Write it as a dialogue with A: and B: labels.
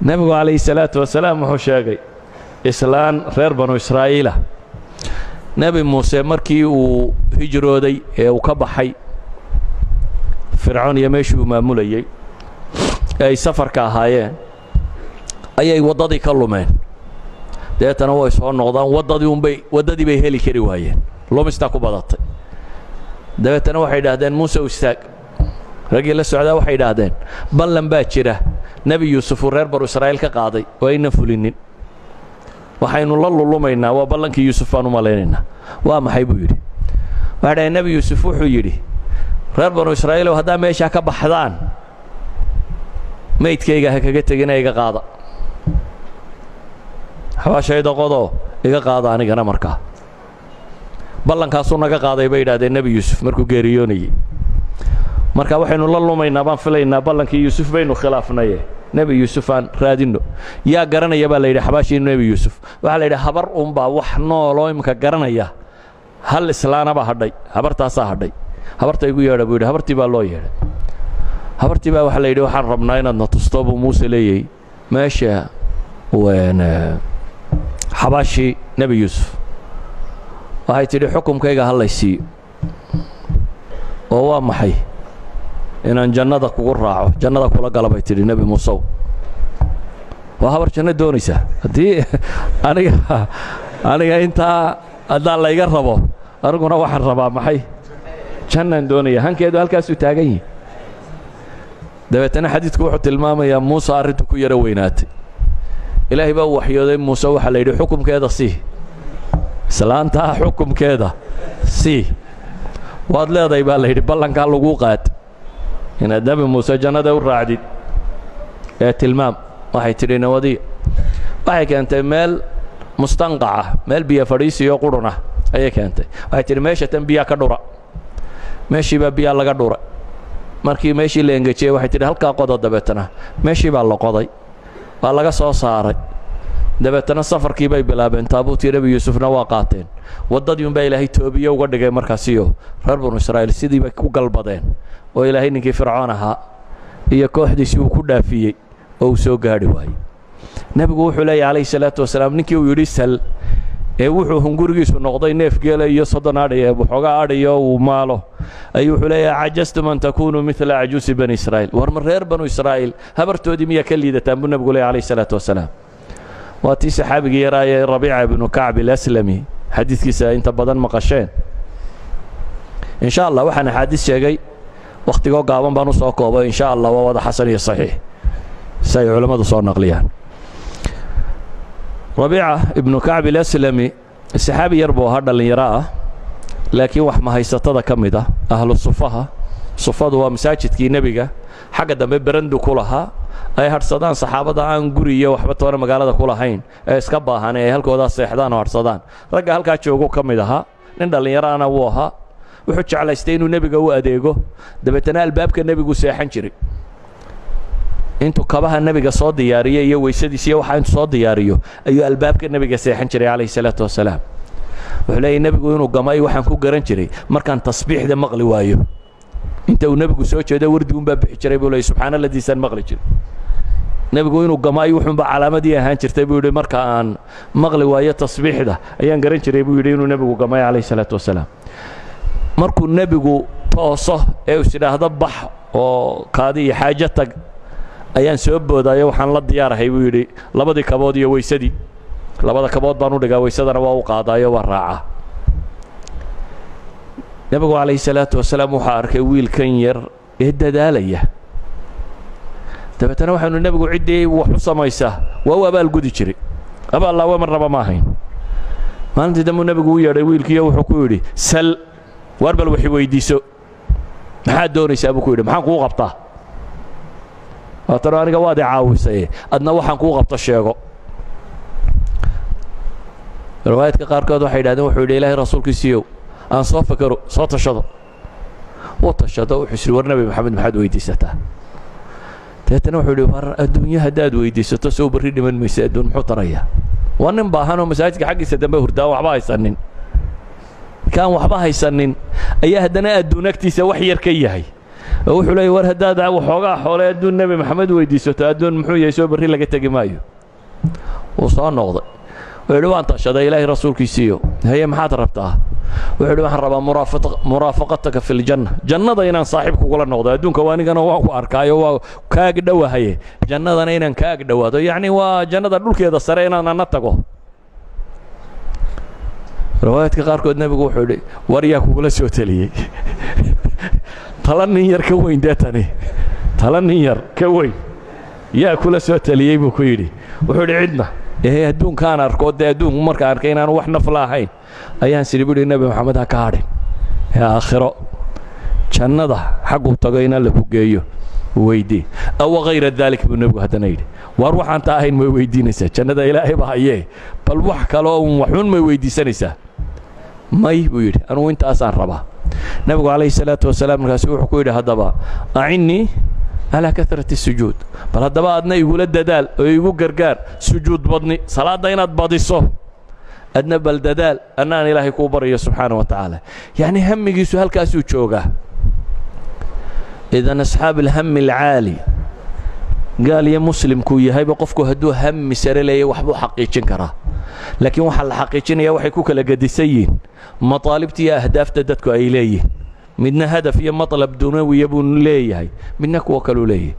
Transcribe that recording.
A: nabigu calayhi salaatu wasalaam wuxuu sheegay islaan reer banu israa'iila nebi muuse markii uu hijrooday ee uu ka baxay fircoon iyo meeshii uu maamulayey ee ay safarka ahaayeen ayay waddadii ka lumeen deetana way soo noqdaan waddadii bay heli kari waayeen lumistaa ku badatay dabeetana waxay idhaahdeen muuse u istaag raggii la socdaa waxay idhaahdeen ballan baa jira nebi yuusuf uu reer banu israa'iil ka qaaday oo aynan fulinin waxaynu la lulumaynaa waa ballankii yuusuf baan u malaynaynaa waa maxay buu yidhi waxay dhahay nebi yuusuf wuxuu yidhi reer banu israa'iilow haddaa meeshaa ka baxdaan maydkayga ha kaga tegina iga qaada xabaashayda qodoo iga qaada anigana markaa ballankaasuu naga qaaday bay idhahdeen nebi yuusuf markuu geeriyoonayey marka waxaynu la lumaynaa baan filaynaa ballankii yuusuf baynu khilaafnaye nebi yuusuf aan raadinno yaa garanaya baa la yidhi xabaashii nebi yuusuf waxaa la yidhi habar unbaa wax nooloo imika garanaya hal islaanaba hadhay habartaasaa hadhay habarta igu yeedha buu yidhi habartii baa loo yeedhay habartii baa waxaa la yidhi waxaan rabnaa inaad na tusto buu muuse leeyay meesha xabaashii nebi yuusuf waxay tidhi xukumkayga hallaysiiyo oo waa maxay inaan jannada kugu raaco jannada kula gala bay tidhi nebi muusew waa habar janno doonaysaa haddii aniga intaa haddaan layga rabo aniguna waxaan rabaa maxay jannaan doonaya hankeedu halkaasuu taagan yihi dabeetana xadiidku wuxuu tilmaamayaa muuse arrintu ku yaro weynaatay ilaahay baa u waxyooday muuse waxaa la yidhi xukumkeeda sii islaantaa xukumkeeda sii waad leedahay baa la yidhi ballankaa laguu qaad inaad nebi muuse jannada u raacdid ee tilmaam waxay tidhi nawadiya waxay keentay meel mustanqaca meel biyo fadhiisiyo qurun ah ayay keentay waxay tidhi meesha tan biyaa ka dhura meeshii baa biyaa laga dhuray markii meeshii la engejiyey waxay tidhi halkaa qodo dabeetana meeshii baa la qoday waa laga soo saaray dabeetana safarkii bay bilaabeen taabuutii nebi yuusufna waa qaateen waddadii unbaa ilaahay toobiye uga dhigay markaasiyo reer banu israa'iil sidii bay ku galbadeen oo ilaahay ninkii fircoon ahaa iyo kooxdiisii uu ku dhaafiyey oo uu soo gaadhi waayey nebigu wuxuu leeyahy calayhi salaatu wasalaam ninkii uu yidhi sal ee wuxuu hungurigiisu noqday neef geela iyo 30 adhi ee waxoogaa adhiyo uu maalo ayuu wuxuu leeyahay cajastum an takuunuu midla cajuusi bani israa'iil war ma reer banu israa'iil habartoodii miyaa ka liidataan buu nebigu leeyahy calayhi salaatu wasalaam waa tii saxaabigii yaraayee rabiica ibnu kacb alaslami xadiidkiisa inta badan maqasheen in sha allah waxaan axaadiis sheegay wakhtigoo gaaban baan u soo koobay in sha allah waa wada xasan iyo saxiix si ay culammadu soo naqliyaan rabiica ibnu kacb alaslami saxaabi yar buu ahaa dhallinyaro ah laakiin wax mahaysatada ka mid ah ahlu sufaha sufadu waa masaajidkii nebiga xagga dambe berandu ku lahaa ay hadhsadaan saxaabada aan guri iyo waxba toona magaalada ku lahayn ee iska baahan ee halkoodaa seexdaan oo hadhsadaan ragga halkaa joogu ka mid ahaa nin dhallinyaraana wuu ahaa wuxuu jeclaystay inuu nebiga u adeego dabeetana albaabka nebigu seexan jiray intuu kabaha nebiga soo diyaariyo iyo weysadiis iyo waxa intuu soo diyaariyo ayuu albaabka nebiga seexan jiray calayhi salaatu wasalaam wuxuu leeyahy nebigu inuu gamay waxaan ku garan jiray markaan tasbiixda maqli waayo inta uu nebigu soo jeedo wardigunbaa bixi jiray buu leeyay subxaanalladiisaan maqli jiray nebigu inuu gamay wuxuunba calaamadii ahaan jirtay buu yidhi marka aan maqli waayo tasbiixda ayaan garan jiray buu yidhi inuu nebigu gamay calayhi salaatu wasalaam markuu nebigu tooso ee is idhaahdo bax oo kaadi iyo xaajo tag ayaan soo boodaayo waxaan la diyaarahay buu yidhi labadii kabood iyo weysadii labada kabood baan u dhigaa weysadana waa u qaadaayo waa raacaa nebigu calayhi salaatu wasalaam waxaa arkay wiilkan yar ee dadaalaya dabeetana waxaanu nebigu ciddii wax u samaysaa waa u abaalgudi jiray abaallaawe marnaba ma ahayn maalintii dambuu nebigu u yeedhay wiilkiiyo wuxuu ku yidhi sal waar bal waxi weydiiso maxaad doonaysaa buu ku yidhi maxaan kuu qabtaa waatano aniga waad i caawisaye adna waxaan kuu qabto sheego riwaayadka qaarkood waxay yidhahdeen wuxuu yidhi ilaahay rasuulkiisiiyow aan soo fakero soo tashado wuu tashado wuxuu isiri war nebi maxamed maxaad weydiisataa dabeetana wuxuu yidhi war adduunyo haddaad weydiisato sow barri dhiman maysa adduun muxuu tarayaa waa nin baahanoo masaajidka xaggiisa dambe hurdaan waxba haysanin kaan waxba haysanin ayaa haddana adduun agtiisa wax yar ka yahay wuxuu leeyahay war haddaad waxoogaa xoole adduun nebi maxamed weydiisato adduun muxuu yahay soo berri laga tegi maayo wuu soo noqday wuxuu yidhi waan tashaday ilaahay rasuulkiisiiyo haye maxaad rabtaa wuxuu yidhi waxaan rabaa muraafaqataka fi ljanna jannada inaan saaxiib kugula noqdo adduunka waa anigana waan ku arkaayo waa kaag dhowahaye jannadana inaan kaag dhowaado yacni waa jannada dhulkeeda sare inaan ana tago riwaayadka qaarkood nebigu wuxuu yidhi war yaa kugula soo teliyey tala nin yar ka weyn dee tani tala nin yar ka weyn yaa kula soo teliyey buu ku yidhi wuxuu yidhi cidna adduunkaan arko dee adduunku markaan arkay inaanu wax nafla ahayn ayaan sidhi buhi nebi maxamed ha ka hadhin ee aakhiro jannada xagguu tago in alla ku geeyo weydii awa hayra daalik buu nebigu haddana yidhi waar waxaan taa ahayn may weydiinaysaa jannada ilaahay ba hayee bal wax kaloo waxun may weydiisanaysaa may buu yidhi anugu intaasaan rabaa nebigu calayhi salaatu wasalaam markaasi wuxuu ku yidhi haddaba acinnii على كثرة السجود بل هدبا أدنا يقول الددال ويقول قرقار سجود بدني صلاة دينات بديصه أدنا بالددال أنا إلهي كوبر سبحانه وتعالى يعني هم يقيسو هالكاسو تشوقه إذا أصحاب الهم العالي قال يا مسلم كوي هاي بقفكو هدو هم سر لي وحبو حقيقين كرا لكن وحل حقيقين يا وحي كوكا لقديسيين مطالبتي يا أهداف تدتكو أي ليه منا هدف يا مطلب دنيوي يبون ليه منا كوكلو ليه